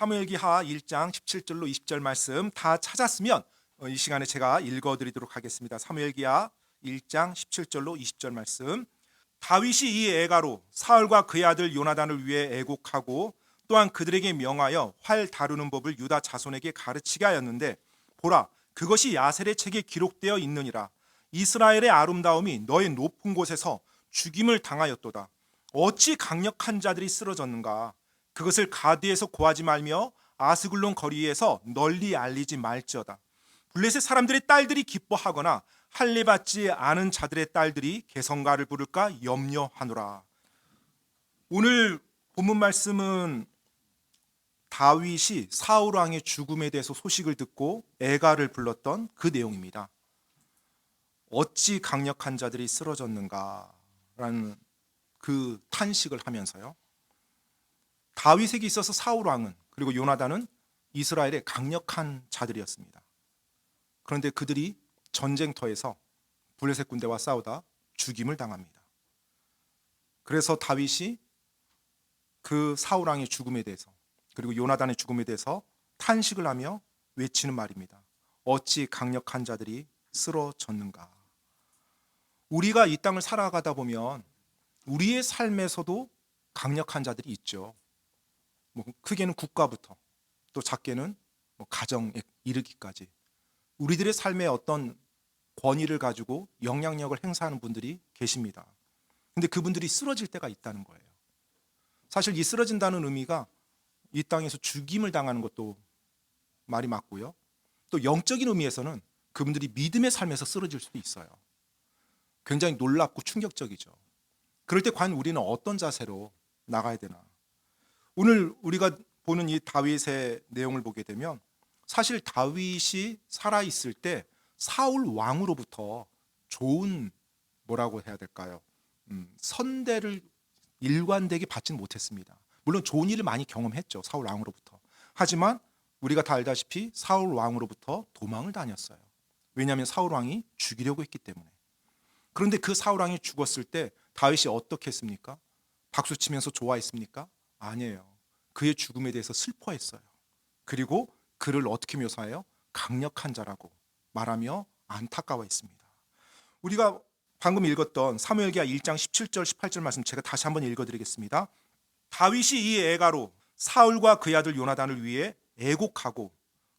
사무엘기하 1장 17절로 20절 말씀 다 찾았으면 이 시간에 제가 읽어드리도록 하겠습니다. 사무엘기하 1장 17절로 20절 말씀. 다윗이 이 애가로 사울과 그의 아들 요나단을 위해 애곡하고 또한 그들에게 명하여 활 다루는 법을 유다 자손에게 가르치게 하였는데 보라, 그것이 야셀의 책에 기록되어 있느니라. 이스라엘의 아름다움이 너의 높은 곳에서 죽임을 당하였도다. 어찌 강력한 자들이 쓰러졌는가. 그것을 가드에서 고하지 말며 아스글론 거리에서 널리 알리지 말지어다. 블레셋 사람들의 딸들이 기뻐하거나 할례 받지 않은 자들의 딸들이 개성가를 부를까 염려하노라. 오늘 본문 말씀은 다윗이 사울 왕의 죽음에 대해서 소식을 듣고 애가를 불렀던 그 내용입니다. 어찌 강력한 자들이 쓰러졌는가라는 그 탄식을 하면서요. 다윗에게 있어서 사울 왕은 그리고 요나단은 이스라엘의 강력한 자들이었습니다. 그런데 그들이 전쟁터에서 블레셋 군대와 싸우다 죽임을 당합니다. 그래서 다윗이 그 사울 왕의 죽음에 대해서 그리고 요나단의 죽음에 대해서 탄식을 하며 외치는 말입니다. 어찌 강력한 자들이 쓰러졌는가. 우리가 이 땅을 살아가다 보면 우리의 삶에서도 강력한 자들이 있죠. 크게는 국가부터 또 작게는 가정에 이르기까지 우리들의 삶에 어떤 권위를 가지고 영향력을 행사하는 분들이 계십니다. 근데 그분들이 쓰러질 때가 있다는 거예요. 사실 이 쓰러진다는 의미가 이 땅에서 죽임을 당하는 것도 말이 맞고요. 또 영적인 의미에서는 그분들이 믿음의 삶에서 쓰러질 수도 있어요. 굉장히 놀랍고 충격적이죠. 그럴 때 과연 우리는 어떤 자세로 나가야 되나? 오늘 우리가 보는 이 다윗의 내용을 보게 되면 사실 다윗이 살아있을 때 사울 왕으로부터 좋은 뭐라고 해야 될까요? 선대를 일관되게 받지는 못했습니다. 물론 좋은 일을 많이 경험했죠. 사울 왕으로부터. 하지만 우리가 다 알다시피 사울 왕으로부터 도망을 다녔어요. 왜냐하면 사울 왕이 죽이려고 했기 때문에. 그런데 그 사울 왕이 죽었을 때 다윗이 어떻게 했습니까? 박수치면서 좋아했습니까? 아니에요. 그의 죽음에 대해서 슬퍼했어요. 그리고 그를 어떻게 묘사해요? 강력한 자라고 말하며 안타까워했습니다. 우리가 방금 읽었던 사무엘기하 1장 17절 18절 말씀 제가 다시 한번 읽어드리겠습니다. 다윗이 이 애가로 사울과 그의 아들 요나단을 위해 애곡하고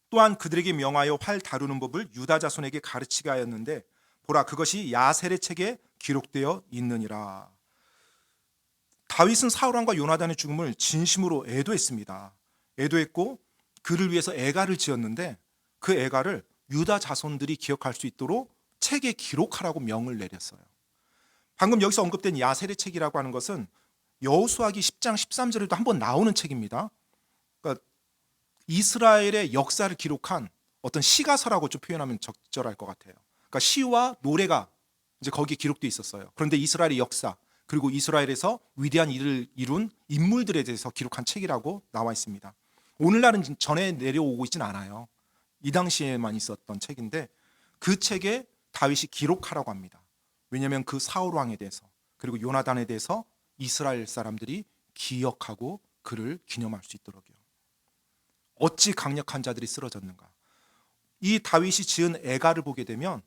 또한 그들에게 명하여 활 다루는 법을 유다 자손에게 가르치게 하였는데 보라, 그것이 야셀의 책에 기록되어 있느니라. 다윗은 사울 왕과 요나단의 죽음을 진심으로 애도했습니다. 애도했고 그를 위해서 애가를 지었는데 그 애가를 유다 자손들이 기억할 수 있도록 책에 기록하라고 명을 내렸어요. 방금 여기서 언급된 야셀의 책이라고 하는 것은 여호수아기 10장 13절에도 한번 나오는 책입니다. 그러니까 이스라엘의 역사를 기록한 어떤 시가서라고 좀 표현하면 적절할 것 같아요. 그러니까 시와 노래가 이제 거기에 기록되어 있었어요. 그런데 이스라엘의 역사 그리고 이스라엘에서 위대한 일을 이룬 인물들에 대해서 기록한 책이라고 나와 있습니다. 오늘날은 전해 내려오고 있지는 않아요. 이 당시에만 있었던 책인데 그 책에 다윗이 기록하라고 합니다. 왜냐하면 그 사울 왕에 대해서 그리고 요나단에 대해서 이스라엘 사람들이 기억하고 그를 기념할 수 있도록요. 어찌 강력한 자들이 쓰러졌는가. 이 다윗이 지은 애가를 보게 되면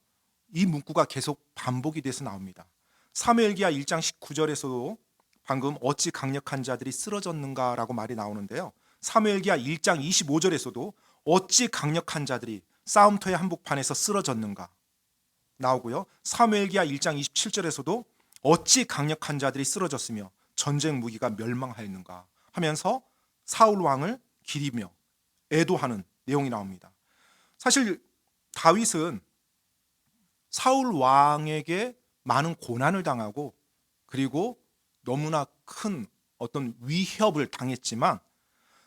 이 문구가 계속 반복이 돼서 나옵니다. 사무엘기하 1장 19절에서도 방금 어찌 강력한 자들이 쓰러졌는가라고 말이 나오는데요. 사무엘기하 1장 25절에서도 어찌 강력한 자들이 싸움터의 한복판에서 쓰러졌는가 나오고요. 사무엘기하 1장 27절에서도 어찌 강력한 자들이 쓰러졌으며 전쟁 무기가 멸망하였는가 하면서 사울 왕을 기리며 애도하는 내용이 나옵니다. 사실 다윗은 사울 왕에게 많은 고난을 당하고 그리고 너무나 큰 어떤 위협을 당했지만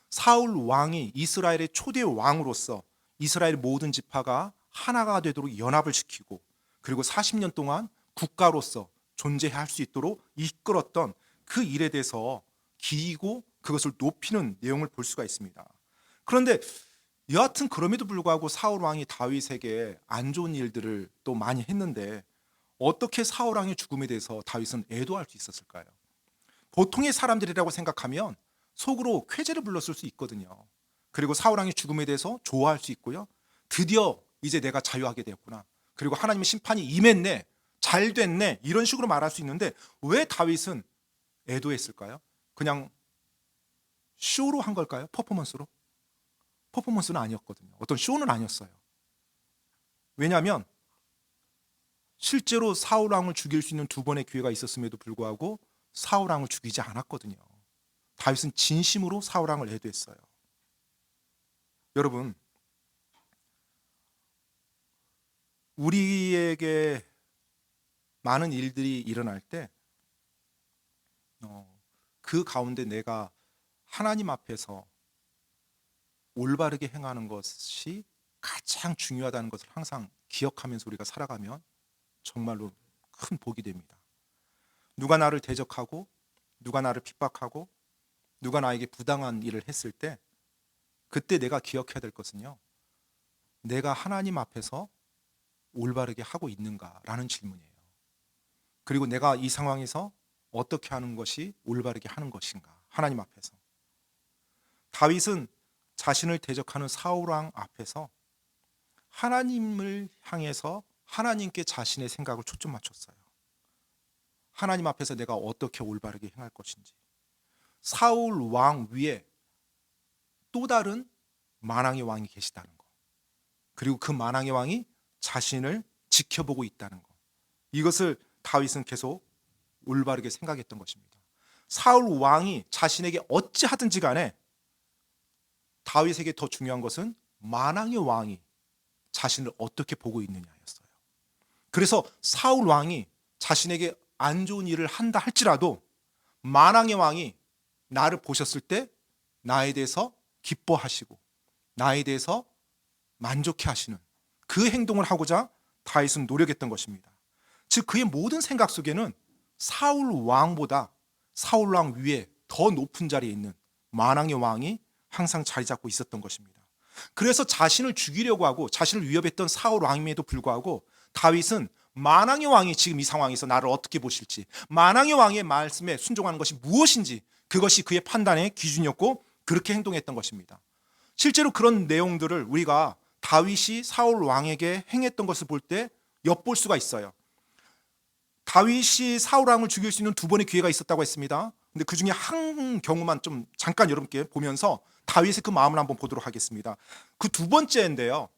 사울 왕이 이스라엘의 초대 왕으로서 이스라엘 모든 지파가 하나가 되도록 연합을 시키고 그리고 40년 동안 국가로서 존재할 수 있도록 이끌었던 그 일에 대해서 기이고 그것을 높이는 내용을 볼 수가 있습니다. 그런데 여하튼 그럼에도 불구하고 사울 왕이 다윗에게 안 좋은 일들을 또 많이 했는데 어떻게 사울 왕의 죽음에 대해서 다윗은 애도할 수 있었을까요? 보통의 사람들이라고 생각하면 속으로 쾌재를 불렀을 수 있거든요. 그리고 사울 왕의 죽음에 대해서 좋아할 수 있고요. 드디어 이제 내가 자유하게 되었구나. 그리고 하나님의 심판이 임했네. 잘 됐네. 이런 식으로 말할 수 있는데 왜 다윗은 애도했을까요? 그냥 쇼로 한 걸까요? 퍼포먼스로? 퍼포먼스는 아니었거든요. 어떤 쇼는 아니었어요. 왜냐하면 실제로 사울 왕을 죽일 수 있는 두 번의 기회가 있었음에도 불구하고 사울 왕을 죽이지 않았거든요. 다윗은 진심으로 사울 왕을 애도했어요. 여러분, 우리에게 많은 일들이 일어날 때 그 가운데 내가 하나님 앞에서 올바르게 행하는 것이 가장 중요하다는 것을 항상 기억하면서 우리가 살아가면 정말로 큰 복이 됩니다. 누가 나를 대적하고 누가 나를 핍박하고 누가 나에게 부당한 일을 했을 때 그때 내가 기억해야 될 것은요, 내가 하나님 앞에서 올바르게 하고 있는가라는 질문이에요. 그리고 내가 이 상황에서 어떻게 하는 것이 올바르게 하는 것인가, 하나님 앞에서. 다윗은 자신을 대적하는 사울 왕 앞에서 하나님을 향해서 하나님께 자신의 생각을 초점 맞췄어요. 하나님 앞에서 내가 어떻게 올바르게 행할 것인지. 사울 왕 위에 또 다른 만왕의 왕이 계시다는 것, 그리고 그 만왕의 왕이 자신을 지켜보고 있다는 것, 이것을 다윗은 계속 올바르게 생각했던 것입니다. 사울 왕이 자신에게 어찌하든지 간에 다윗에게 더 중요한 것은 만왕의 왕이 자신을 어떻게 보고 있느냐였어요. 그래서 사울 왕이 자신에게 안 좋은 일을 한다 할지라도 만왕의 왕이 나를 보셨을 때 나에 대해서 기뻐하시고 나에 대해서 만족해 하시는 그 행동을 하고자 다윗은 노력했던 것입니다. 즉 그의 모든 생각 속에는 사울 왕보다 사울 왕 위에 더 높은 자리에 있는 만왕의 왕이 항상 자리 잡고 있었던 것입니다. 그래서 자신을 죽이려고 하고 자신을 위협했던 사울 왕임에도 불구하고 다윗은 만왕의 왕이 지금 이 상황에서 나를 어떻게 보실지, 만왕의 왕의 말씀에 순종하는 것이 무엇인지, 그것이 그의 판단의 기준이었고 그렇게 행동했던 것입니다. 실제로 그런 내용들을 우리가 다윗이 사울 왕에게 행했던 것을 볼 때 엿볼 수가 있어요. 다윗이 사울 왕을 죽일 수 있는 두 번의 기회가 있었다고 했습니다. 근데 그 중에 한 경우만 좀 잠깐 여러분께 보면서 다윗의 그 마음을 한번 보도록 하겠습니다. 그 두 번째인데요,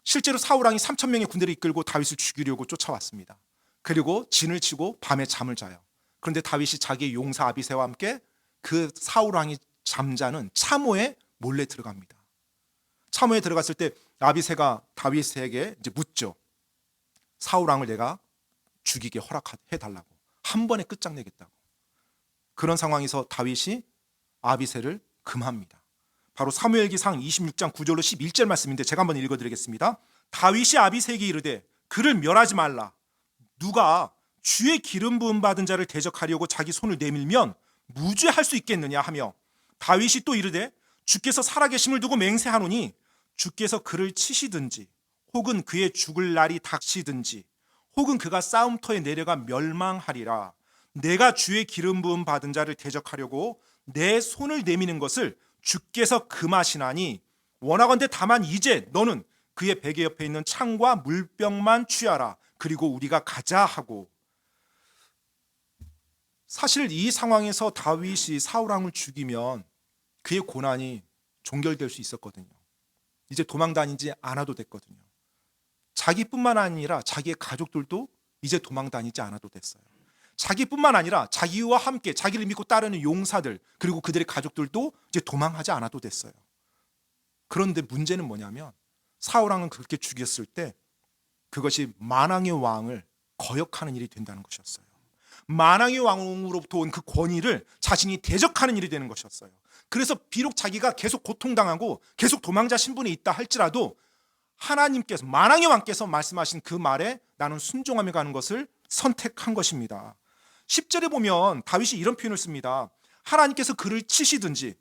실제로 사울 왕이 3,000명의 군대를 이끌고 다윗을 죽이려고 쫓아왔습니다. 그리고 진을 치고 밤에 잠을 자요. 그런데 다윗이 자기의 용사 아비새와 함께 그 사울 왕이 잠자는 참호에 몰래 들어갑니다. 참호에 들어갔을 때 아비새가 다윗에게 이제 묻죠. 사울 왕을 내가 죽이게 허락해 달라고, 한 번에 끝장내겠다고. 그런 상황에서 다윗이 아비새를 금합니다. 바로 사무엘기상 26장 9절로 11절 말씀인데 제가 한번 읽어드리겠습니다. 다윗이 아비새에게 이르되 그를 멸하지 말라. 누가 주의 기름 부음 받은 자를 대적하려고 자기 손을 내밀면 무죄할 수 있겠느냐 하며, 다윗이 또 이르되 주께서 살아계심을 두고 맹세하노니 주께서 그를 치시든지 혹은 그의 죽을 날이 닥치든지 혹은 그가 싸움터에 내려가 멸망하리라. 내가 주의 기름 부음 받은 자를 대적하려고 내 손을 내미는 것을 주께서 금하시나니 원하건대 다만 이제 너는 그의 베개 옆에 있는 창과 물병만 취하라. 그리고 우리가 가자 하고. 사실 이 상황에서 다윗이 사울 왕을 죽이면 그의 고난이 종결될 수 있었거든요. 이제 도망 다니지 않아도 됐거든요. 자기뿐만 아니라 자기의 가족들도 이제 도망 다니지 않아도 됐어요. 자기뿐만 아니라 자기와 함께 자기를 믿고 따르는 용사들, 그리고 그들의 가족들도 이제 도망하지 않아도 됐어요. 그런데 문제는 뭐냐면 사울 왕은 그렇게 죽였을 때 그것이 만왕의 왕을 거역하는 일이 된다는 것이었어요. 만왕의 왕으로부터 온 그 권위를 자신이 대적하는 일이 되는 것이었어요. 그래서 비록 자기가 계속 고통당하고 계속 도망자 신분에 있다 할지라도 하나님께서, 만왕의 왕께서 말씀하신 그 말에 나는 순종하며 가는 것을 선택한 것입니다. 10절에 보면 다윗이 이런 표현을 씁니다. 하나님께서 그를 치시든지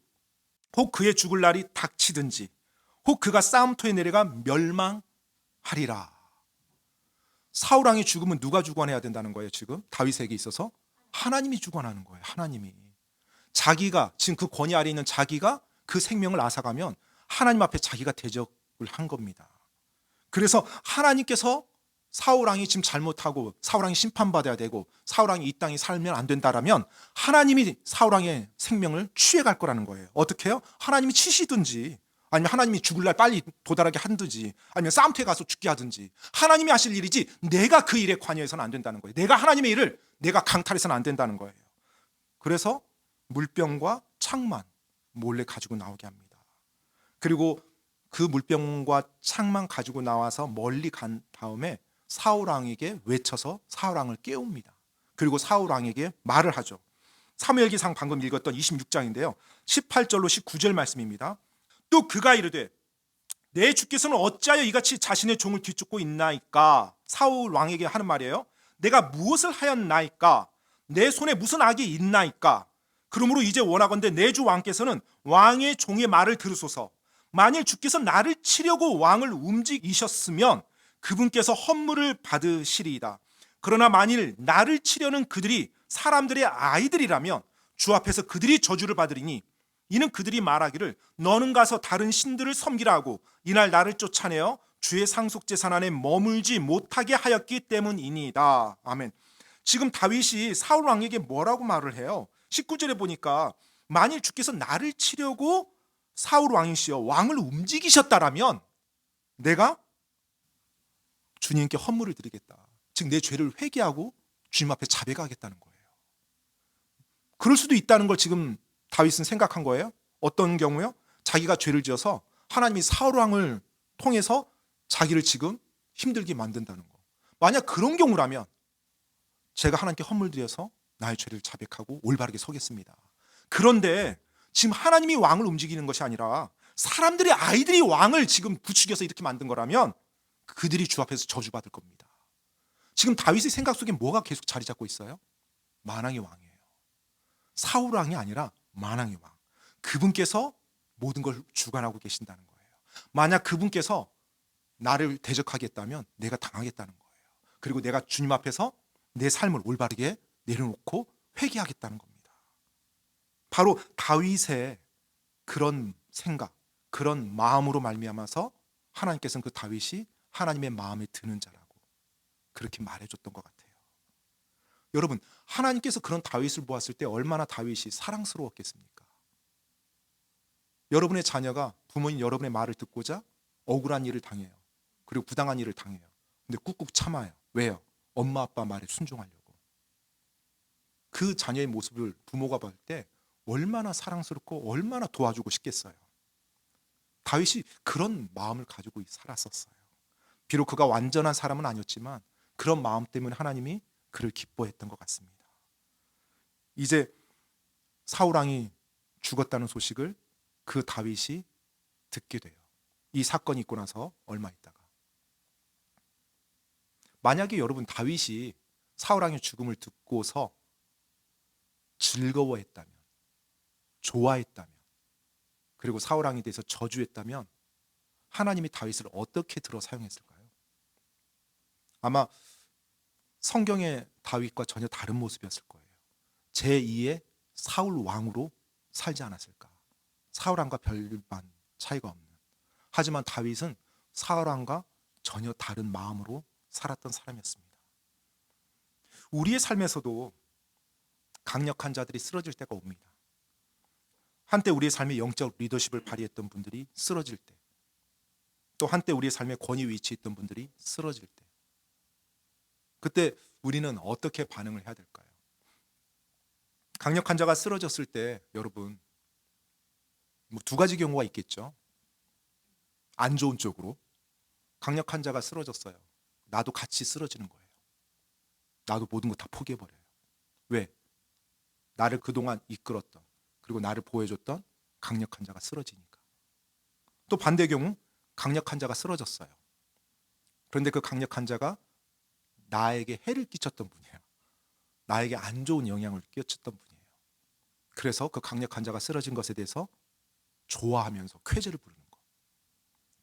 혹 그의 죽을 날이 닥치든지 혹 그가 싸움터에 내려가 멸망하리라. 사울 왕의 죽음은 누가 주관해야 된다는 거예요? 지금 다윗에게 있어서 하나님이 주관하는 거예요. 하나님이. 자기가 지금 그 권위 아래 있는 자기가 그 생명을 앗아가면 하나님 앞에 자기가 대적을 한 겁니다. 그래서 하나님께서 사울왕이 지금 잘못하고 사울왕이 심판받아야 되고 사울왕이 이 땅에 살면 안 된다라면 하나님이 사울왕의 생명을 취해갈 거라는 거예요. 어떻게 해요? 하나님이 치시든지 아니면 하나님이 죽을 날 빨리 도달하게 한든지 아니면 싸움터에 가서 죽게 하든지 하나님이 하실 일이지 내가 그 일에 관여해서는 안 된다는 거예요. 내가 하나님의 일을 내가 강탈해서는 안 된다는 거예요. 그래서 물병과 창만 몰래 가지고 나오게 합니다. 그리고 그 물병과 창만 가지고 나와서 멀리 간 다음에 사울왕에게 외쳐서 사울왕을 깨웁니다. 그리고 사울왕에게 말을 하죠. 사무엘기상 방금 읽었던 26장인데요 18절로 19절 말씀입니다. 또 그가 이르되 내 주께서는 어찌하여 이같이 자신의 종을 뒤쫓고 있나이까. 사울왕에게 하는 말이에요. 내가 무엇을 하였나이까. 내 손에 무슨 악이 있나이까. 그러므로 이제 원하건대 내 주 왕께서는 왕의 종의 말을 들으소서. 만일 주께서 나를 치려고 왕을 움직이셨으면 그분께서 헌물을 받으시리이다. 그러나 만일 나를 치려는 그들이 사람들의 아이들이라면 주 앞에서 그들이 저주를 받으리니 이는 그들이 말하기를 너는 가서 다른 신들을 섬기라 하고 이날 나를 쫓아내어 주의 상속제산 안에 머물지 못하게 하였기 때문이니이다. 아멘. 지금 다윗이 사울 왕에게 뭐라고 말을 해요? 19절에 보니까 만일 주께서 나를 치려고 사울 왕이시여 왕을 움직이셨다라면 내가 주님께 헌물을 드리겠다. 즉 내 죄를 회개하고 주님 앞에 자백하겠다는 거예요. 그럴 수도 있다는 걸 지금 다윗은 생각한 거예요. 어떤 경우요? 자기가 죄를 지어서 하나님이 사울 왕을 통해서 자기를 지금 힘들게 만든다는 거. 만약 그런 경우라면 제가 하나님께 헌물 드려서 나의 죄를 자백하고 올바르게 서겠습니다. 그런데 지금 하나님이 왕을 움직이는 것이 아니라 사람들의 아이들이 왕을 지금 부추겨서 이렇게 만든 거라면 그들이 주 앞에서 저주받을 겁니다. 지금 다윗의 생각 속에 뭐가 계속 자리 잡고 있어요? 만왕의 왕이에요. 사울 왕이 아니라 만왕의 왕. 그분께서 모든 걸 주관하고 계신다는 거예요. 만약 그분께서 나를 대적하겠다면 내가 당하겠다는 거예요. 그리고 내가 주님 앞에서 내 삶을 올바르게 내려놓고 회개하겠다는 겁니다. 바로 다윗의 그런 생각, 그런 마음으로 말미암아서 하나님께서는 그 다윗이 하나님의 마음에 드는 자라고 그렇게 말해줬던 것 같아요. 여러분, 하나님께서 그런 다윗을 보았을 때 얼마나 다윗이 사랑스러웠겠습니까? 여러분의 자녀가 부모님 여러분의 말을 듣고자 억울한 일을 당해요. 그리고 부당한 일을 당해요. 근데 꾹꾹 참아요. 왜요? 엄마 아빠 말에 순종하려고. 그 자녀의 모습을 부모가 볼 때 얼마나 사랑스럽고 얼마나 도와주고 싶겠어요. 다윗이 그런 마음을 가지고 살았었어요. 비록 그가 완전한 사람은 아니었지만 그런 마음 때문에 하나님이 그를 기뻐했던 것 같습니다. 이제 사울 왕이 죽었다는 소식을 그 다윗이 듣게 돼요. 이 사건이 있고 나서 얼마 있다가. 만약에 여러분 다윗이 사울 왕의 죽음을 듣고서 즐거워했다면, 좋아했다면, 그리고 사울 왕에 대해서 저주했다면 하나님이 다윗을 어떻게 들어 사용했을까요? 아마 성경의 다윗과 전혀 다른 모습이었을 거예요. 제2의 사울 왕으로 살지 않았을까? 사울 왕과 별반 차이가 없는. 하지만 다윗은 사울 왕과 전혀 다른 마음으로 살았던 사람이었습니다. 우리의 삶에서도 강력한 자들이 쓰러질 때가 옵니다. 한때 우리의 삶에 영적 리더십을 발휘했던 분들이 쓰러질 때, 또 한때 우리의 삶에 권위 위치에 있던 분들이 쓰러질 때, 그때 우리는 어떻게 반응을 해야 될까요? 강력한 자가 쓰러졌을 때 여러분 두 가지 경우가 있겠죠. 안 좋은 쪽으로 강력한 자가 쓰러졌어요. 나도 같이 쓰러지는 거예요. 나도 모든 거 다 포기해버려요. 왜? 나를 그동안 이끌었던 그리고 나를 보호해줬던 강력한 자가 쓰러지니까. 또 반대 경우 강력한 자가 쓰러졌어요. 그런데 그 강력한 자가 나에게 해를 끼쳤던 분이에요. 나에게 안 좋은 영향을 끼쳤던 분이에요. 그래서 그 강력한 자가 쓰러진 것에 대해서 좋아하면서 쾌재를 부르는 것.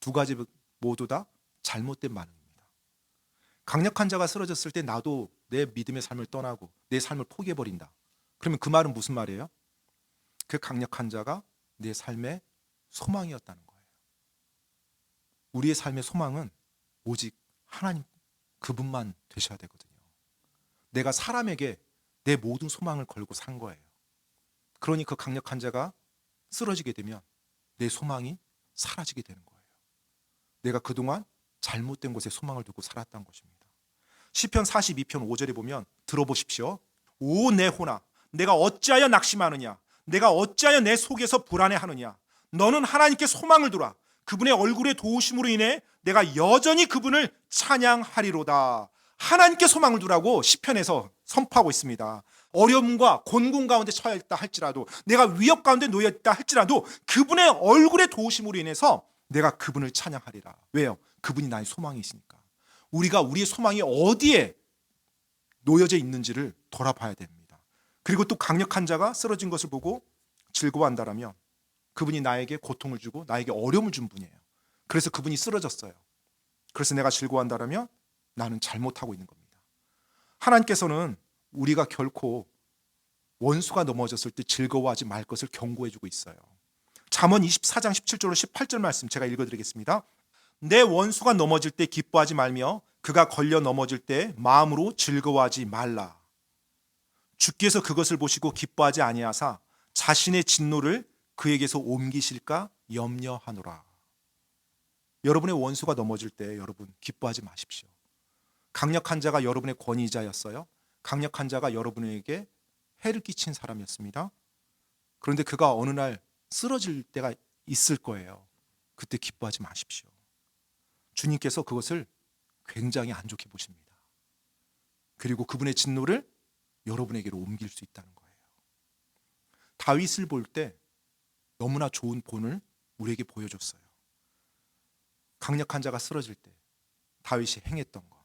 두 가지 모두 다 잘못된 반응입니다. 강력한 자가 쓰러졌을 때 나도 내 믿음의 삶을 떠나고 내 삶을 포기해버린다. 그러면 그 말은 무슨 말이에요? 그 강력한 자가 내 삶의 소망이었다는 거예요. 우리의 삶의 소망은 오직 하나님 그분만 되셔야 되거든요. 내가 사람에게 내 모든 소망을 걸고 산 거예요. 그러니 그 강력한 자가 쓰러지게 되면 내 소망이 사라지게 되는 거예요. 내가 그동안 잘못된 곳에 소망을 두고 살았던 것입니다. 시편 42편 5절에 보면 들어보십시오. 오 내 혼아, 내가 어찌하여 낙심하느냐? 내가 어찌하여 내 속에서 불안해하느냐? 너는 하나님께 소망을 두라. 그분의 얼굴의 도우심으로 인해 내가 여전히 그분을 찬양하리로다. 하나님께 소망을 두라고 시편에서 선포하고 있습니다. 어려움과 곤궁 가운데 처해 있다 할지라도, 내가 위협 가운데 놓여 있다 할지라도 그분의 얼굴의 도우심으로 인해서 내가 그분을 찬양하리라. 왜요? 그분이 나의 소망이시니까. 우리가 우리의 소망이 어디에 놓여져 있는지를 돌아봐야 됩니다. 그리고 또 강력한 자가 쓰러진 것을 보고 즐거워한다라면 그분이 나에게 고통을 주고 나에게 어려움을 준 분이에요. 그래서 그분이 쓰러졌어요. 그래서 내가 즐거워한다라면 나는 잘못하고 있는 겁니다. 하나님께서는 우리가 결코 원수가 넘어졌을 때 즐거워하지 말 것을 경고해주고 있어요. 잠언 24장 17절로 18절 말씀 제가 읽어드리겠습니다. 내 원수가 넘어질 때 기뻐하지 말며 그가 걸려 넘어질 때 마음으로 즐거워하지 말라. 주께서 그것을 보시고 기뻐하지 아니하사 자신의 진노를 그에게서 옮기실까 염려하노라. 여러분의 원수가 넘어질 때 여러분 기뻐하지 마십시오. 강력한 자가 여러분의 권위자였어요. 강력한 자가 여러분에게 해를 끼친 사람이었습니다. 그런데 그가 어느 날 쓰러질 때가 있을 거예요. 그때 기뻐하지 마십시오. 주님께서 그것을 굉장히 안 좋게 보십니다. 그리고 그분의 진노를 여러분에게로 옮길 수 있다는 거예요. 다윗을 볼 때 너무나 좋은 본을 우리에게 보여줬어요. 강력한 자가 쓰러질 때 다윗이 행했던 것.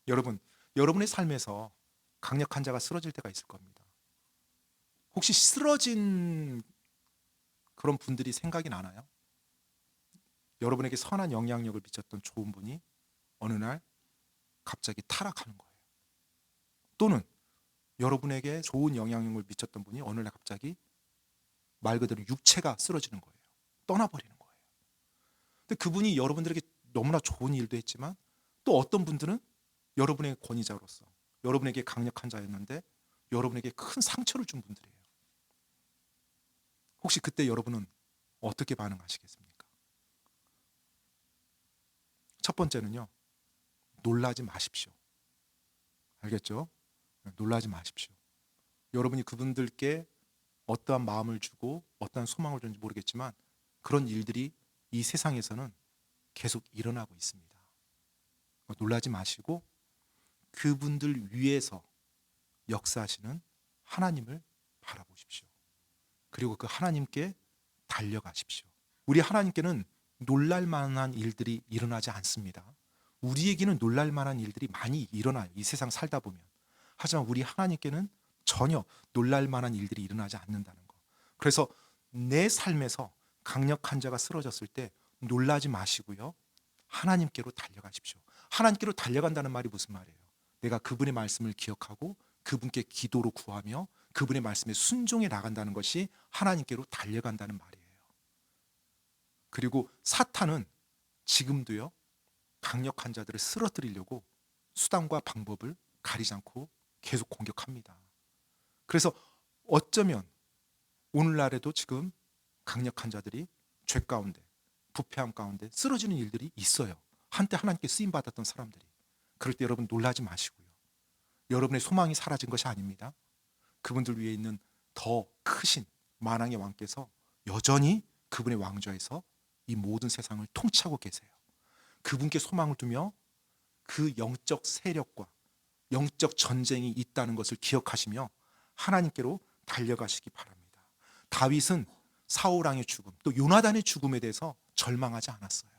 여러분, 여러분의 삶에서 강력한 자가 쓰러질 때가 있을 겁니다. 혹시 쓰러진 그런 분들이 생각이 나나요? 여러분에게 선한 영향력을 미쳤던 좋은 분이 어느 날 갑자기 타락하는 거예요. 또는 여러분에게 좋은 영향력을 미쳤던 분이 어느 날 갑자기 말 그대로 육체가 쓰러지는 거예요. 떠나버리는 거예요. 근데 그분이 여러분들에게 너무나 좋은 일도 했지만 또 어떤 분들은 여러분의 권위자로서 여러분에게 강력한 자였는데 여러분에게 큰 상처를 준 분들이에요. 혹시 그때 여러분은 어떻게 반응하시겠습니까? 첫 번째는요, 놀라지 마십시오. 알겠죠? 놀라지 마십시오. 여러분이 그분들께 어떠한 마음을 주고 어떠한 소망을 주는지 모르겠지만 그런 일들이 이 세상에서는 계속 일어나고 있습니다. 놀라지 마시고 그분들 위에서 역사하시는 하나님을 바라보십시오. 그리고 그 하나님께 달려가십시오. 우리 하나님께는 놀랄 만한 일들이 일어나지 않습니다. 우리에게는 놀랄 만한 일들이 많이 일어나요. 이 세상 살다 보면. 하지만 우리 하나님께는 전혀 놀랄 만한 일들이 일어나지 않는다는 거. 그래서 내 삶에서 강력한 자가 쓰러졌을 때 놀라지 마시고요. 하나님께로 달려가십시오. 하나님께로 달려간다는 말이 무슨 말이에요? 내가 그분의 말씀을 기억하고 그분께 기도로 구하며 그분의 말씀에 순종해 나간다는 것이 하나님께로 달려간다는 말이에요. 그리고 사탄은 지금도요, 강력한 자들을 쓰러뜨리려고 수단과 방법을 가리지 않고 계속 공격합니다. 그래서 어쩌면 오늘날에도 지금 강력한 자들이 죄 가운데, 부패함 가운데 쓰러지는 일들이 있어요. 한때 하나님께 쓰임받았던 사람들이. 그럴 때 여러분 놀라지 마시고요. 여러분의 소망이 사라진 것이 아닙니다. 그분들 위에 있는 더 크신 만왕의 왕께서 여전히 그분의 왕좌에서 이 모든 세상을 통치하고 계세요. 그분께 소망을 두며 그 영적 세력과 영적 전쟁이 있다는 것을 기억하시며 하나님께로 달려가시기 바랍니다. 다윗은 사울 왕의 죽음, 또 요나단의 죽음에 대해서 절망하지 않았어요.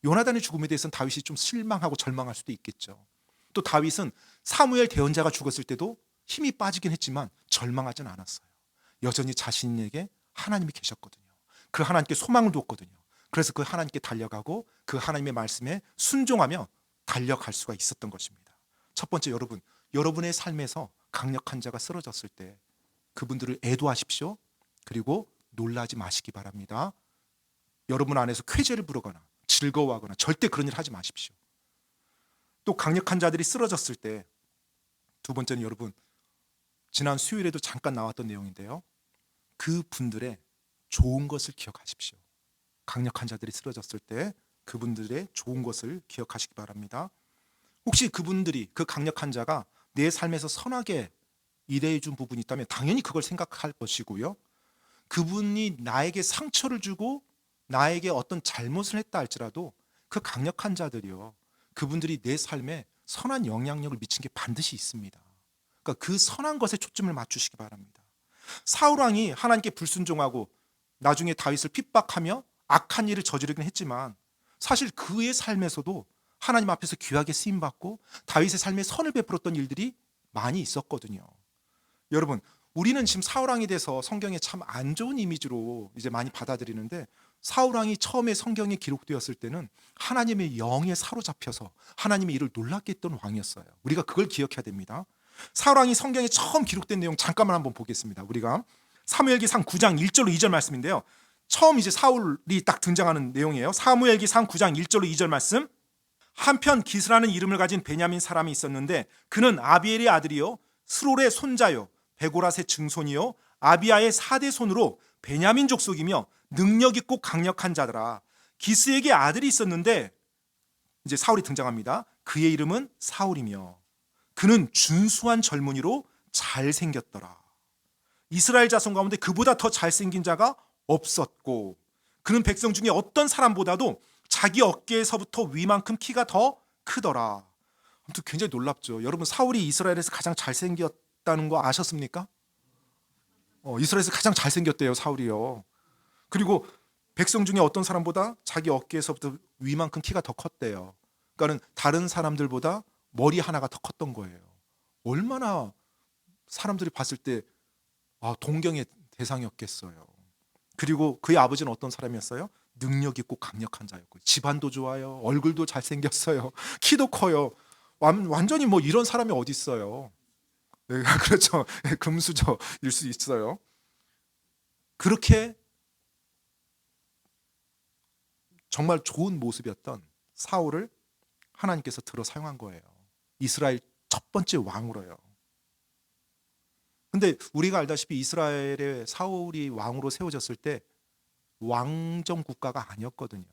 요나단의 죽음에 대해서는 다윗이 좀 실망하고 절망할 수도 있겠죠. 또 다윗은 사무엘 대언자가 죽었을 때도 힘이 빠지긴 했지만 절망하진 않았어요. 여전히 자신에게 하나님이 계셨거든요. 그 하나님께 소망을 두었거든요. 그래서 그 하나님께 달려가고 그 하나님의 말씀에 순종하며 달려갈 수가 있었던 것입니다. 첫 번째, 여러분의 삶에서 강력한 자가 쓰러졌을 때 그분들을 애도하십시오. 그리고 놀라지 마시기 바랍니다. 여러분 안에서 쾌재를 부르거나 즐거워하거나 절대 그런 일 하지 마십시오. 또 강력한 자들이 쓰러졌을 때 두 번째는 여러분, 지난 수요일에도 잠깐 나왔던 내용인데요. 그 분들의 좋은 것을 기억하십시오. 강력한 자들이 쓰러졌을 때 그분들의 좋은 것을 기억하시기 바랍니다. 혹시 그분들이, 그 강력한 자가 내 삶에서 선하게 일해 준 부분이 있다면 당연히 그걸 생각할 것이고요. 그분이 나에게 상처를 주고 나에게 어떤 잘못을 했다 할지라도 그 강력한 자들이요, 그분들이 내 삶에 선한 영향력을 미친 게 반드시 있습니다. 그러니까 그 선한 것에 초점을 맞추시기 바랍니다. 사울 왕이 하나님께 불순종하고 나중에 다윗을 핍박하며 악한 일을 저지르긴 했지만 사실 그의 삶에서도 하나님 앞에서 귀하게 쓰임받고 다윗의 삶에 선을 베풀었던 일들이 많이 있었거든요. 여러분, 우리는 지금 사울 왕에 대해서 성경에 참 안 좋은 이미지로 이제 많이 받아들이는데, 사울 왕이 처음에 성경에 기록되었을 때는 하나님의 영에 사로잡혀서 하나님의 일을 놀랍게 했던 왕이었어요. 우리가 그걸 기억해야 됩니다. 사울 왕이 성경에 처음 기록된 내용 잠깐만 한번 보겠습니다. 우리가 사무엘기상 9장 1절로 2절 말씀인데요. 처음 이제 사울이 딱 등장하는 내용이에요. 사무엘기상 9장 1절로 2절 말씀. 한편 기스라는 이름을 가진 베냐민 사람이 있었는데 그는 아비엘의 아들이요 스롤의 손자요 베고랏의 증손이요 아비야의 4대 손으로 베냐민 족속이며 능력 있고 강력한 자더라. 기스에게 아들이 있었는데 이제 사울이 등장합니다. 그의 이름은 사울이며 그는 준수한 젊은이로 잘생겼더라. 이스라엘 자손 가운데 그보다 더 잘생긴 자가 없었고 그는 백성 중에 어떤 사람보다도 자기 어깨에서부터 위만큼 키가 더 크더라. 아무튼 굉장히 놀랍죠. 여러분, 사울이 이스라엘에서 가장 잘생겼다는 거 아셨습니까? 이스라엘에서 가장 잘생겼대요, 사울이요. 그리고 백성 중에 어떤 사람보다 자기 어깨에서부터 위만큼 키가 더 컸대요. 그러니까 다른 사람들보다 머리 하나가 더 컸던 거예요. 얼마나 사람들이 봤을 때 동경의 대상이었겠어요. 그리고 그의 아버지는 어떤 사람이었어요? 능력 있고 강력한 자였고 집안도 좋아요. 얼굴도 잘생겼어요. 키도 커요. 완전히 뭐 이런 사람이 어디 있어요. 네, 그렇죠. 금수저일 수 있어요. 그렇게 정말 좋은 모습이었던 사울을 하나님께서 들어 사용한 거예요. 이스라엘 첫 번째 왕으로요. 근데 우리가 알다시피 이스라엘의 사울이 왕으로 세워졌을 때 왕정 국가가 아니었거든요.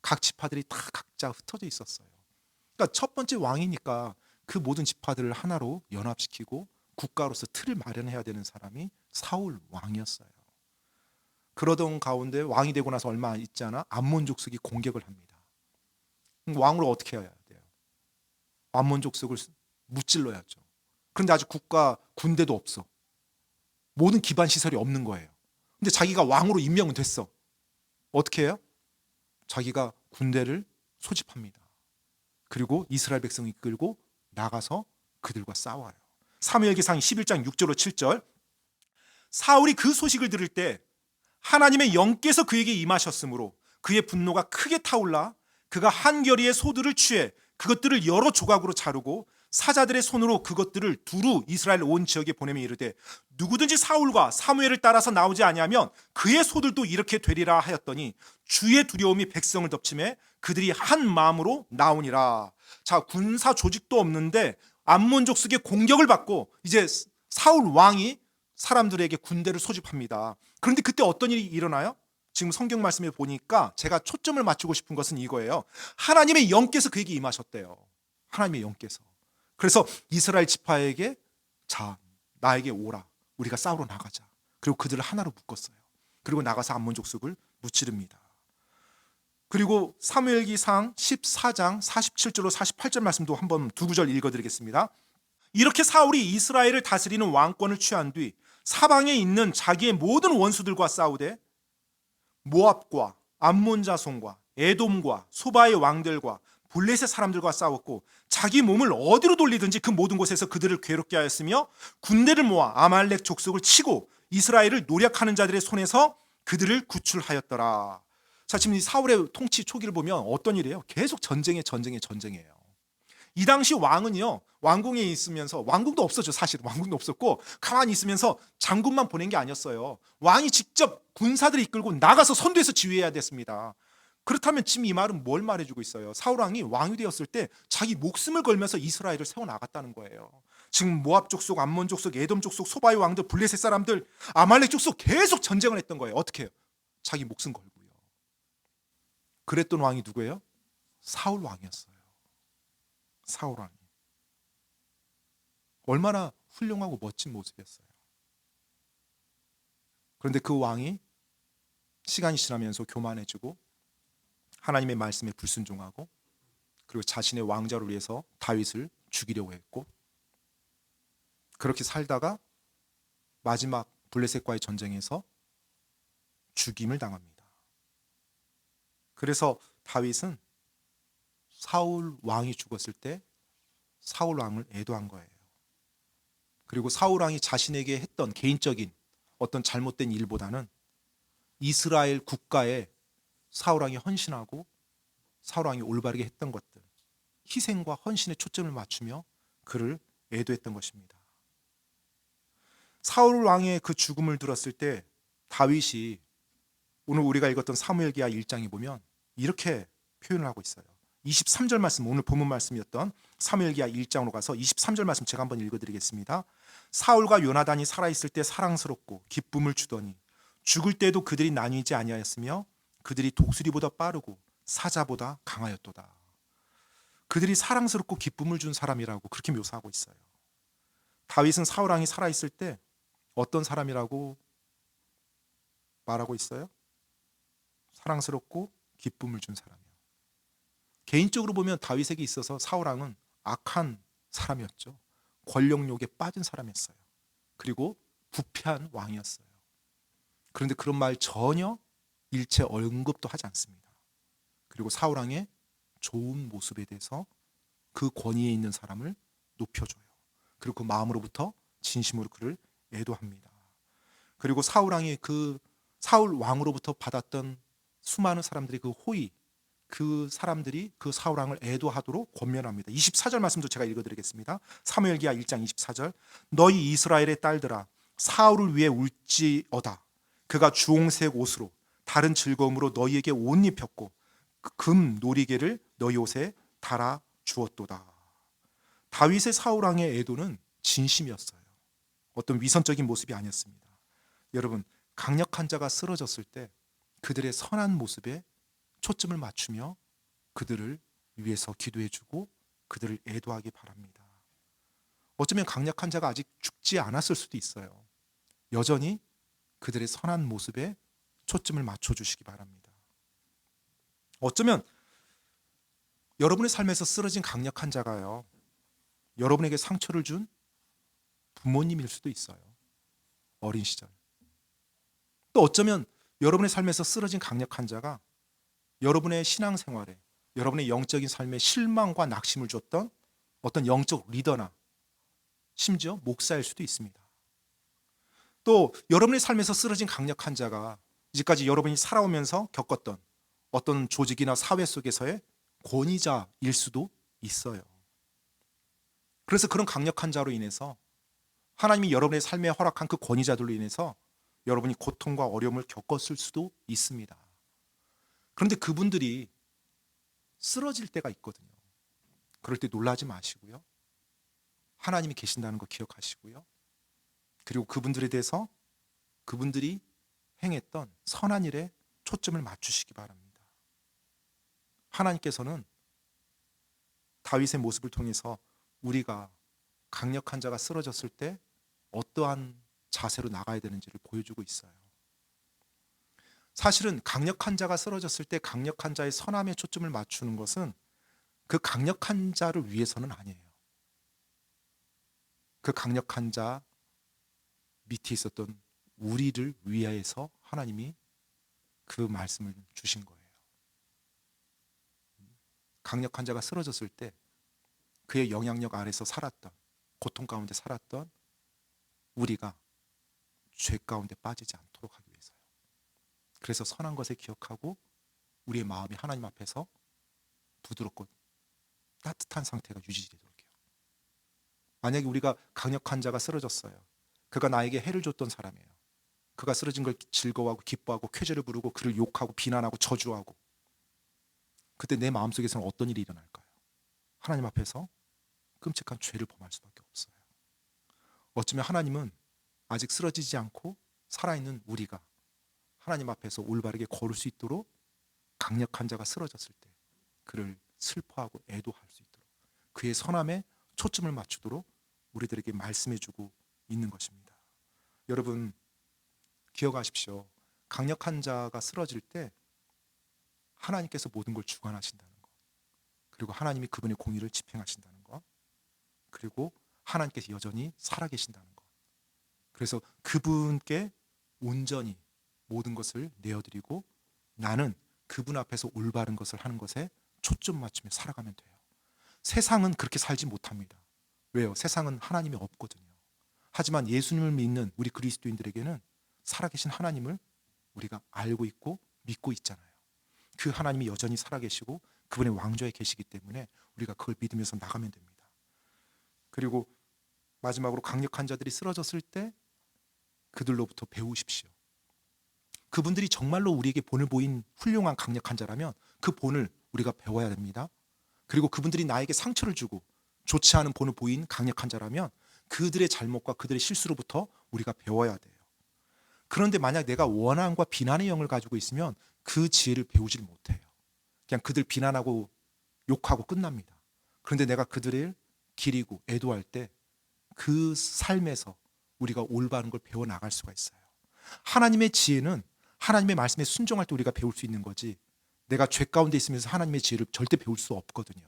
각 지파들이 다 각자 흩어져 있었어요. 그러니까 첫 번째 왕이니까 그 모든 지파들을 하나로 연합시키고 국가로서 틀을 마련해야 되는 사람이 사울 왕이었어요. 그러던 가운데 왕이 되고 나서 얼마 있지 않아 암몬 족속이 공격을 합니다. 왕으로 어떻게 해야 돼요? 암몬 족속을 무찔러야죠. 그런데 아직 군대도 없어. 모든 기반 시설이 없는 거예요. 근데 자기가 왕으로 임명은 됐어. 어떻게 해요? 자기가 군대를 소집합니다. 그리고 이스라엘 백성을 이끌고 나가서 그들과 싸워요. 사무엘기상 11장 6절로 7절. 사울이 그 소식을 들을 때 하나님의 영께서 그에게 임하셨으므로 그의 분노가 크게 타올라 그가 한 겨리의 소들을 취해 그것들을 여러 조각으로 자르고 사자들의 손으로 그것들을 두루 이스라엘 온 지역에 보내며 이르되 누구든지 사울과 사무엘을 따라서 나오지 아니하면 그의 소들도 이렇게 되리라 하였더니 주의 두려움이 백성을 덮치매 그들이 한 마음으로 나오니라. 자, 군사 조직도 없는데 암몬 족속의 공격을 받고 이제 사울 왕이 사람들에게 군대를 소집합니다. 그런데 그때 어떤 일이 일어나요? 지금 성경 말씀에 보니까 제가 초점을 맞추고 싶은 것은 이거예요. 하나님의 영께서 그에게 임하셨대요. 하나님의 영께서. 그래서 이스라엘 지파에게 자, 나에게 오라. 우리가 싸우러 나가자. 그리고 그들을 하나로 묶었어요. 그리고 나가서 암몬 족속을 무찌릅니다. 그리고 사무엘기상 14장 47절로 48절 말씀도 한번 두 구절 읽어드리겠습니다. 이렇게 사울이 이스라엘을 다스리는 왕권을 취한 뒤 사방에 있는 자기의 모든 원수들과 싸우되 모압과 암몬 자손과 에돔과 소바의 왕들과 블레셋 사람들과 싸웠고 자기 몸을 어디로 돌리든지 그 모든 곳에서 그들을 괴롭게 하였으며 군대를 모아 아말렉 족속을 치고 이스라엘을 노력하는 자들의 손에서 그들을 구출하였더라. 자, 지금 이 사울의 통치 초기를 보면 어떤 일이에요? 계속 전쟁이에요. 이 당시 왕은요, 왕궁에 있으면서, 왕궁도 없었죠. 사실 왕궁도 없었고 가만히 있으면서 장군만 보낸 게 아니었어요. 왕이 직접 군사들을 이끌고 나가서 선두에서 지휘해야 됐습니다. 그렇다면 지금 이 말은 뭘 말해주고 있어요? 사울 왕이 왕이 되었을 때 자기 목숨을 걸면서 이스라엘을 세워 나갔다는 거예요. 지금 모압 족속, 암몬 족속, 에돔 족속, 소바의 왕들, 블레셋 사람들, 아말렉 족속 계속 전쟁을 했던 거예요. 어떻게 해요? 자기 목숨 걸고요. 그랬던 왕이 누구예요? 사울 왕이었어요. 사울 왕이. 얼마나 훌륭하고 멋진 모습이었어요. 그런데 그 왕이 시간이 지나면서 교만해지고 하나님의 말씀에 불순종하고 그리고 자신의 왕자를 위해서 다윗을 죽이려고 했고 그렇게 살다가 마지막 블레셋과의 전쟁에서 죽임을 당합니다. 그래서 다윗은 사울 왕이 죽었을 때 사울 왕을 애도한 거예요. 그리고 사울 왕이 자신에게 했던 개인적인 어떤 잘못된 일보다는 이스라엘 국가에 사울 왕이 헌신하고 사울 왕이 올바르게 했던 것들, 희생과 헌신에 초점을 맞추며 그를 애도했던 것입니다. 사울 왕의 그 죽음을 들었을 때 다윗이 오늘 우리가 읽었던 사무엘기하 1장에 보면 이렇게 표현을 하고 있어요. 23절 말씀, 오늘 본문 말씀이었던 사무엘기하 1장으로 가서 23절 말씀 제가 한번 읽어드리겠습니다. 사울과 요나단이 살아있을 때 사랑스럽고 기쁨을 주더니 죽을 때도 그들이 나뉘지 아니하였으며 그들이 독수리보다 빠르고 사자보다 강하였도다. 그들이 사랑스럽고 기쁨을 준 사람이라고 그렇게 묘사하고 있어요. 다윗은 사울 왕이 살아있을 때 어떤 사람이라고 말하고 있어요? 사랑스럽고 기쁨을 준 사람이요. 개인적으로 보면 다윗에게 있어서 사울 왕은 악한 사람이었죠. 권력욕에 빠진 사람이었어요. 그리고 부패한 왕이었어요. 그런데 그런 말 전혀 일체 언급도 하지 않습니다. 그리고 사울 왕의 좋은 모습에 대해서 그 권위에 있는 사람을 높여줘요. 그리고 그 마음으로부터 진심으로 그를 애도합니다. 그리고 사울 왕이 그 사울 왕으로부터 받았던 수많은 사람들이 그 호의, 그 사람들이 그 사울 왕을 애도하도록 권면합니다. 24절 말씀도 제가 읽어드리겠습니다. 사무엘기하 1장 24절. 너희 이스라엘의 딸들아 사울을 위해 울지어다. 그가 주홍색 옷으로 다른 즐거움으로 너희에게 옷 입혔고 금 놀이개를 너희 옷에 달아 주었도다. 다윗의 사울 왕의 애도는 진심이었어요. 어떤 위선적인 모습이 아니었습니다. 여러분, 강력한 자가 쓰러졌을 때 그들의 선한 모습에 초점을 맞추며 그들을 위해서 기도해주고 그들을 애도하기 바랍니다. 어쩌면 강력한 자가 아직 죽지 않았을 수도 있어요. 여전히 그들의 선한 모습에 초점을 맞춰주시기 바랍니다. 어쩌면 여러분의 삶에서 쓰러진 강력한 자가요, 여러분에게 상처를 준 부모님일 수도 있어요. 어린 시절. 또 어쩌면 여러분의 삶에서 쓰러진 강력한 자가 여러분의 신앙생활에, 여러분의 영적인 삶에 실망과 낙심을 줬던 어떤 영적 리더나 심지어 목사일 수도 있습니다. 또 여러분의 삶에서 쓰러진 강력한 자가 이제까지 여러분이 살아오면서 겪었던 어떤 조직이나 사회 속에서의 권위자일 수도 있어요. 그래서 그런 강력한 자로 인해서 하나님이 여러분의 삶에 허락한 그 권위자들로 인해서 여러분이 고통과 어려움을 겪었을 수도 있습니다. 그런데 그분들이 쓰러질 때가 있거든요. 그럴 때 놀라지 마시고요. 하나님이 계신다는 거 기억하시고요. 그리고 그분들에 대해서 그분들이 행했던 선한 일에 초점을 맞추시기 바랍니다. 하나님께서는 다윗의 모습을 통해서 우리가 강력한 자가 쓰러졌을 때 어떠한 자세로 나가야 되는지를 보여주고 있어요. 사실은 강력한 자가 쓰러졌을 때 강력한 자의 선함에 초점을 맞추는 것은 그 강력한 자를 위해서는 아니에요. 그 강력한 자 밑에 있었던 우리를 위하여서 하나님이 그 말씀을 주신 거예요. 강력한 자가 쓰러졌을 때 그의 영향력 아래서 살았던, 고통 가운데 살았던 우리가 죄 가운데 빠지지 않도록 하기 위해서요. 그래서 선한 것을 기억하고 우리의 마음이 하나님 앞에서 부드럽고 따뜻한 상태가 유지되도록 해요. 만약에 우리가 강력한 자가 쓰러졌어요. 그가 나에게 해를 줬던 사람이에요. 그가 쓰러진 걸 즐거워하고 기뻐하고 쾌재를 부르고 그를 욕하고 비난하고 저주하고 그때 내 마음속에서는 어떤 일이 일어날까요? 하나님 앞에서 끔찍한 죄를 범할 수밖에 없어요. 어쩌면 하나님은 아직 쓰러지지 않고 살아있는 우리가 하나님 앞에서 올바르게 걸을 수 있도록 강력한 자가 쓰러졌을 때 그를 슬퍼하고 애도할 수 있도록 그의 선함에 초점을 맞추도록 우리들에게 말씀해주고 있는 것입니다. 여러분 기억하십시오. 강력한 자가 쓰러질 때 하나님께서 모든 걸 주관하신다는 것, 그리고 하나님이 그분의 공의를 집행하신다는 것, 그리고 하나님께서 여전히 살아계신다는 것. 그래서 그분께 온전히 모든 것을 내어드리고 나는 그분 앞에서 올바른 것을 하는 것에 초점 맞추며 살아가면 돼요. 세상은 그렇게 살지 못합니다. 왜요? 세상은 하나님이 없거든요. 하지만 예수님을 믿는 우리 그리스도인들에게는 살아계신 하나님을 우리가 알고 있고 믿고 있잖아요. 그 하나님이 여전히 살아계시고 그분의 왕좌에 계시기 때문에 우리가 그걸 믿으면서 나가면 됩니다. 그리고 마지막으로 강력한 자들이 쓰러졌을 때 그들로부터 배우십시오. 그분들이 정말로 우리에게 본을 보인 훌륭한 강력한 자라면 그 본을 우리가 배워야 됩니다. 그리고 그분들이 나에게 상처를 주고 좋지 않은 본을 보인 강력한 자라면 그들의 잘못과 그들의 실수로부터 우리가 배워야 돼요. 그런데 만약 내가 원한과 비난의 영을 가지고 있으면 그 지혜를 배우질 못해요. 그냥 그들 비난하고 욕하고 끝납니다. 그런데 내가 그들을 기리고 애도할 때 그 삶에서 우리가 올바른 걸 배워나갈 수가 있어요. 하나님의 지혜는 하나님의 말씀에 순종할 때 우리가 배울 수 있는 거지, 내가 죄 가운데 있으면서 하나님의 지혜를 절대 배울 수 없거든요.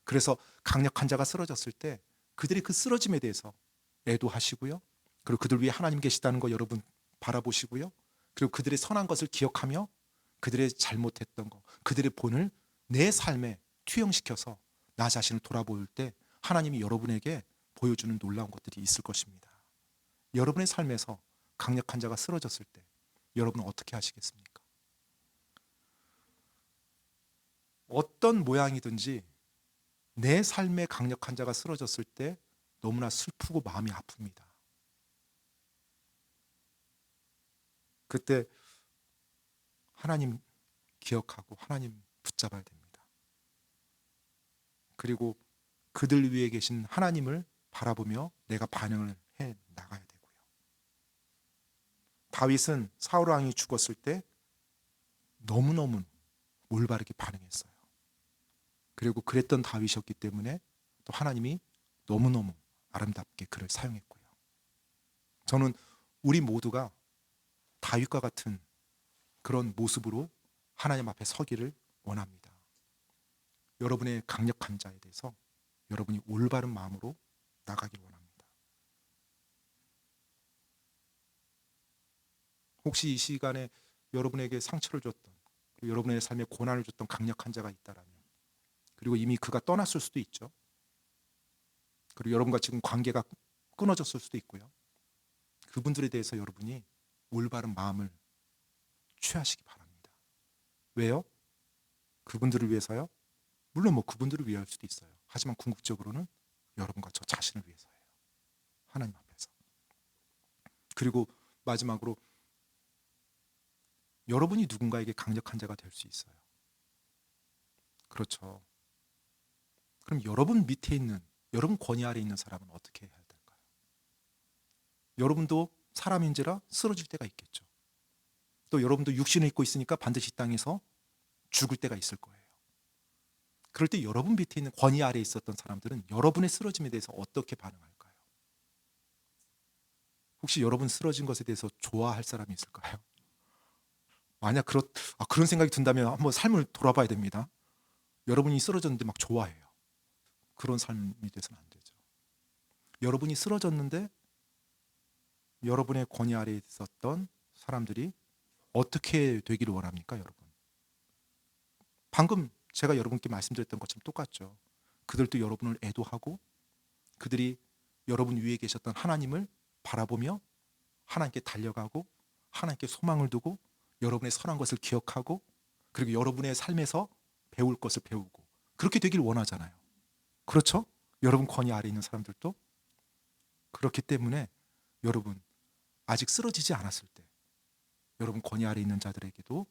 그래서 강력한 자가 쓰러졌을 때 그들의 그 쓰러짐에 대해서 애도하시고요. 그리고 그들 위해 하나님 계시다는 거 여러분 바라보시고요. 그리고 그들의 선한 것을 기억하며 그들의 잘못했던 거, 그들의 본을 내 삶에 투영시켜서 나 자신을 돌아볼 때 하나님이 여러분에게 보여주는 놀라운 것들이 있을 것입니다. 여러분의 삶에서 강력한 자가 쓰러졌을 때 여러분은 어떻게 하시겠습니까? 어떤 모양이든지 내 삶에 강력한 자가 쓰러졌을 때 너무나 슬프고 마음이 아픕니다. 그때 하나님 기억하고 하나님 붙잡아야 됩니다. 그리고 그들 위에 계신 하나님을 바라보며 내가 반응을 해 나가야 되고요. 다윗은 사울 왕이 죽었을 때 너무너무 올바르게 반응했어요. 그리고 그랬던 다윗이었기 때문에 또 하나님이 너무너무 아름답게 그를 사용했고요. 저는 우리 모두가 다윗과 같은 그런 모습으로 하나님 앞에 서기를 원합니다. 여러분의 강력한 자에 대해서 여러분이 올바른 마음으로 나가길 원합니다. 혹시 이 시간에 여러분에게 상처를 줬던, 그리고 여러분의 삶에 고난을 줬던 강력한 자가 있다라면, 그리고 이미 그가 떠났을 수도 있죠. 그리고 여러분과 지금 관계가 끊어졌을 수도 있고요. 그분들에 대해서 여러분이 올바른 마음을 취하시기 바랍니다. 왜요? 그분들을 위해서요? 물론 뭐 그분들을 위할 수도 있어요. 하지만 궁극적으로는 여러분과 저 자신을 위해서예요. 하나님 앞에서. 그리고 마지막으로 여러분이 누군가에게 강력한 자가 될 수 있어요. 그렇죠. 그럼 여러분 밑에 있는, 여러분 권위 아래 있는 사람은 어떻게 해야 될까요? 여러분도 사람인지라 쓰러질 때가 있겠죠. 또 여러분도 육신을 입고 있으니까 반드시 이 땅에서 죽을 때가 있을 거예요. 그럴 때 여러분 밑에 있는 권위 아래에 있었던 사람들은 여러분의 쓰러짐에 대해서 어떻게 반응할까요? 혹시 여러분 쓰러진 것에 대해서 좋아할 사람이 있을까요? 만약 그런 생각이 든다면 한번 삶을 돌아봐야 됩니다. 여러분이 쓰러졌는데 막 좋아해요. 그런 삶이 돼서는 안 되죠. 여러분이 쓰러졌는데 여러분의 권위 아래에 있었던 사람들이 어떻게 되기를 원합니까, 여러분? 방금 제가 여러분께 말씀드렸던 것처럼 똑같죠. 그들도 여러분을 애도하고 그들이 여러분 위에 계셨던 하나님을 바라보며 하나님께 달려가고 하나님께 소망을 두고 여러분의 선한 것을 기억하고 그리고 여러분의 삶에서 배울 것을 배우고 그렇게 되길 원하잖아요. 그렇죠? 여러분 권위 아래에 있는 사람들도 그렇기 때문에 여러분 아직 쓰러지지 않았을 때 여러분 권위 아래에 있는 자들에게도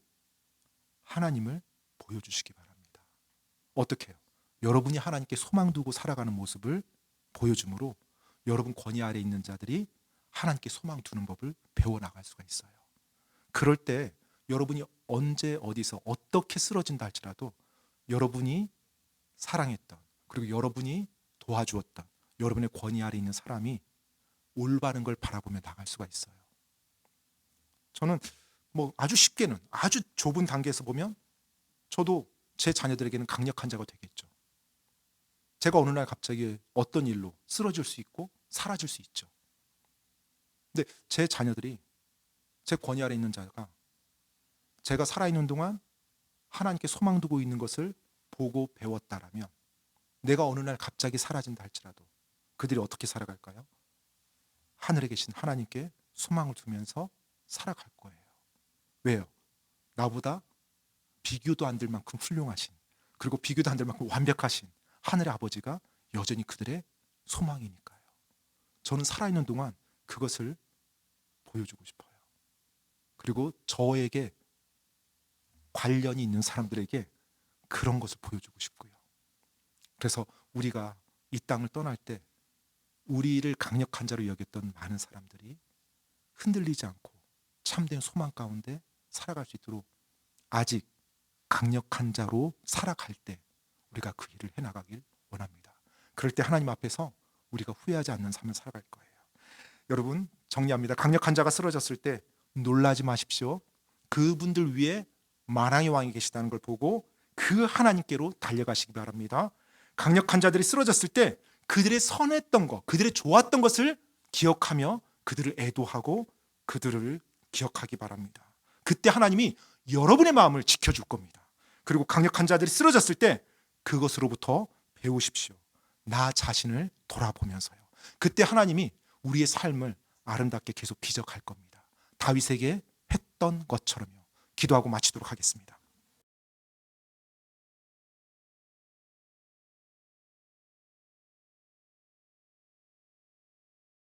하나님을 보여주시기 바랍니다. 어떻게 해요? 여러분이 하나님께 소망 두고 살아가는 모습을 보여줌으로 여러분 권위 아래 있는 자들이 하나님께 소망 두는 법을 배워나갈 수가 있어요. 그럴 때 여러분이 언제 어디서 어떻게 쓰러진다 할지라도 여러분이 사랑했던, 그리고 여러분이 도와주었던 여러분의 권위 아래 있는 사람이 올바른 걸 바라보며 나갈 수가 있어요. 저는 뭐 아주 쉽게는, 아주 좁은 단계에서 보면 저도 제 자녀들에게는 강력한 자가 되겠죠. 제가 어느 날 갑자기 어떤 일로 쓰러질 수 있고 사라질 수 있죠. 근데 제 자녀들이, 제 권위 아래 있는 자가 제가 살아있는 동안 하나님께 소망 두고 있는 것을 보고 배웠다라면, 내가 어느 날 갑자기 사라진다 할지라도 그들이 어떻게 살아갈까요? 하늘에 계신 하나님께 소망을 두면서 살아갈 거예요. 왜요? 나보다 비교도 안 될 만큼 훌륭하신, 그리고 비교도 안 될 만큼 완벽하신 하늘의 아버지가 여전히 그들의 소망이니까요. 저는 살아있는 동안 그것을 보여주고 싶어요. 그리고 저에게 관련이 있는 사람들에게 그런 것을 보여주고 싶고요. 그래서 우리가 이 땅을 떠날 때 우리를 강력한 자로 여겼던 많은 사람들이 흔들리지 않고 참된 소망 가운데 살아갈 수 있도록 아직 강력한 자로 살아갈 때 우리가 그 일을 해나가길 원합니다. 그럴 때 하나님 앞에서 우리가 후회하지 않는 삶을 살아갈 거예요. 여러분, 정리합니다. 강력한 자가 쓰러졌을 때 놀라지 마십시오. 그분들 위에 만왕의 왕이 계시다는 걸 보고 그 하나님께로 달려가시기 바랍니다. 강력한 자들이 쓰러졌을 때 그들의 선했던 것, 그들의 좋았던 것을 기억하며 그들을 애도하고 그들을 기억하기 바랍니다. 그때 하나님이 여러분의 마음을 지켜줄 겁니다. 그리고 강력한 자들이 쓰러졌을 때 그것으로부터 배우십시오. 나 자신을 돌아보면서요. 그때 하나님이 우리의 삶을 아름답게 계속 기적할 겁니다. 다윗에게 했던 것처럼요. 기도하고 마치도록 하겠습니다.